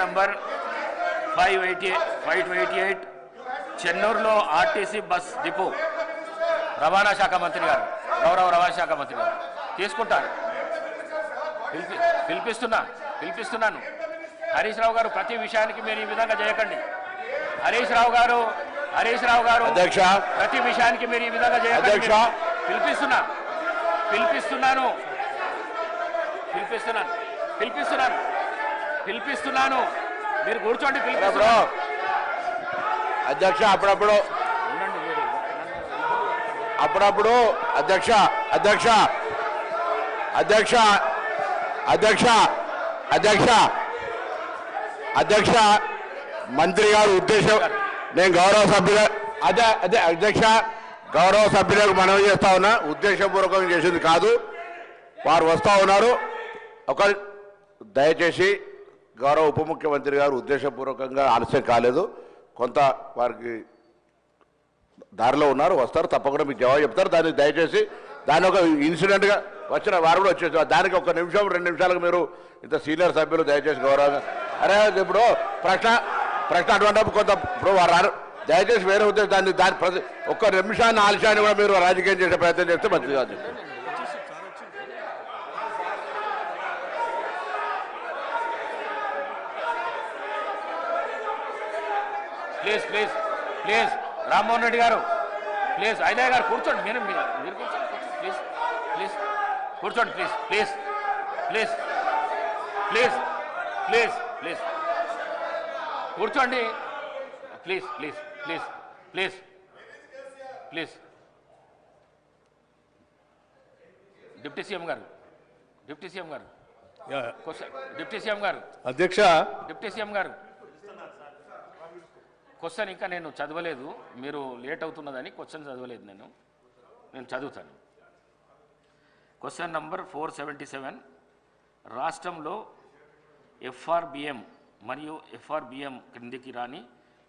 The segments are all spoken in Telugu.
నంబర్ 588 చెన్నూరులో ఆర్టీసీ బస్ డిపో రవాణా శాఖ మంత్రి గారు, గౌరవ రవాణా శాఖ మంత్రి గారు తీసుకుంటారు. పిలిపిస్తున్నాను. హరీష్ రావు గారు ప్రతి విషయానికి మీరు ఈ విధంగా చేయకండి. హరీష్ రావు గారు అధ్యక్ష, ప్రతి విషయానికి మీరు ఈ విధంగా చేయకండి. అధ్యక్ష, పిలిపిస్తున్నాను. మీరు కూర్చోండి. అధ్యక్ష, అప్పుడప్పుడు అధ్యక్ష అధ్యక్ష అధ్యక్ష అధ్యక్ష అధ్యక్ష అధ్యక్ష మంత్రి గారు ఉద్దేశం నేను గౌరవ సభ్యులకు మనవి చేస్తా ఉన్నా. ఉద్దేశపూర్వకంగా చేసింది కాదు. వారు వస్తూ ఉన్నారు. దయచేసి గౌరవ ఉప ముఖ్యమంత్రి గారు ఉద్దేశపూర్వకంగా ఆలస్యం కాలేదు. కొంత వారికి దారిలో ఉన్నారు, వస్తారు, తప్పకుండా మీకు జవాబు చెప్తారు. దాన్ని దయచేసి దాని ఒక ఇన్సిడెంట్గా వచ్చిన వారు కూడా వచ్చేసి దానికి 1 నిమిషం 2 నిమిషాలకు మీరు ఇంత సీనియర్ సభ్యులు దయచేసి గౌరవంగా ఇప్పుడు ప్రశ్న అటువంటి కొంత ఇప్పుడు వారు దయచేసి వేరే ఉద్దేశం దాన్ని 1 నిమిషాన్ని ఆలస్యాన్ని కూడా మీరు రాజకీయం చేసే ప్రయత్నం చేస్తే మంచిది కాదు. ప్లీజ్ రామ్మోహన్ రెడ్డి గారు, ప్లీజ్ ఐదయ్య గారు కూర్చోండి. మీరు కూర్చోండి. ప్లీజ్ కూర్చోండి. ప్లీజ్ డిప్యూటీ సీఎం గారు అధ్యక్ష, డిప్యూటీ సీఎం గారు క్వశ్చన్ ఇంకా నేను చదవలేదు. మీరు లేట్ అవుతున్నదని క్వశ్చన్ చదవలేదు. నేను చదువుతాను. క్వశ్చన్ నంబర్ 477 రాష్ట్రంలో ఎఫ్ఆర్బిఎం మరియు ఎఫ్ఆర్బిఎం క్రిందికి రాని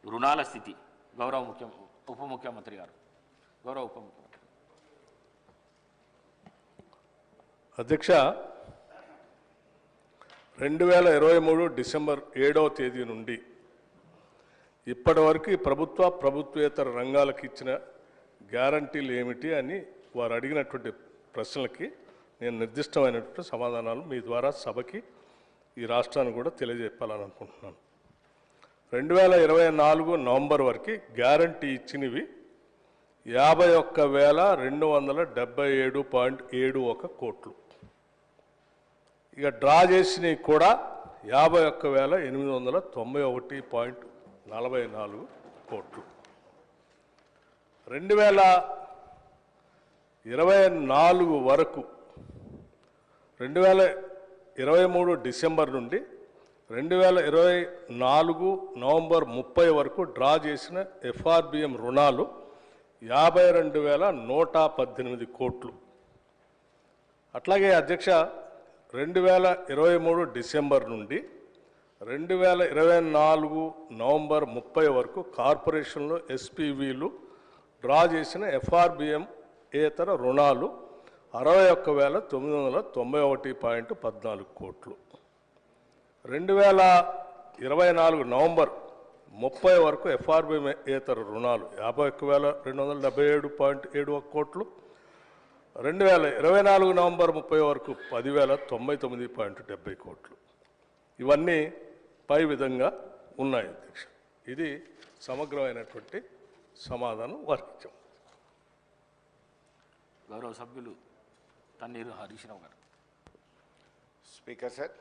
రుణాల స్థితి. గౌరవ ఉప ముఖ్యమంత్రి గారు. అధ్యక్ష, 2023 డిసెంబర్ 7వ తేదీ నుండి ఇప్పటి వరకు ప్రభుత్వేతర రంగాలకు ఇచ్చిన గ్యారంటీలు ఏమిటి అని వారు అడిగినటువంటి ప్రశ్నలకి నేను నిర్దిష్టమైనటువంటి సమాధానాలు మీ ద్వారా సభకి ఈ రాష్ట్రాన్ని కూడా తెలియజెప్పాలని అనుకుంటున్నాను. 2024 నవంబర్ వరకు గ్యారంటీ ఇచ్చినవి 51,277.71 కోట్లు. ఇక డ్రా చేసినవి కూడా 51,891.44 కోట్లు. 2024 వరకు 2023 డిసెంబర్ నుండి 2024 నవంబర్ 30 వరకు డ్రా చేసిన ఎఫ్ఆర్బిఎం రుణాలు 52,118 కోట్లు. అట్లాగే అధ్యక్ష, 2023 డిసెంబర్ నుండి 2024 నవంబర్ 30 వరకు కార్పొరేషన్లో ఎస్పీవీలు డ్రా చేసిన ఎఫ్ఆర్బిఎం ఏతర రుణాలు 61,991.14 కోట్లు. 2024 నవంబర్ 30 వరకు ఎఫ్ఆర్బిఎం ఏతర రుణాలు 51,277.71 కోట్లు. 2024 నవంబర్ 30 వరకు 10,099.70 కోట్లు. ఇవన్నీ పై విధంగా ఉన్నాయి అధ్యక్ష. ఇది సమగ్రమైనటువంటి సమాధానం వారికి. గౌరవ సభ్యులు తన్నీరు హరీష్ రావు గారు. Speaker sir.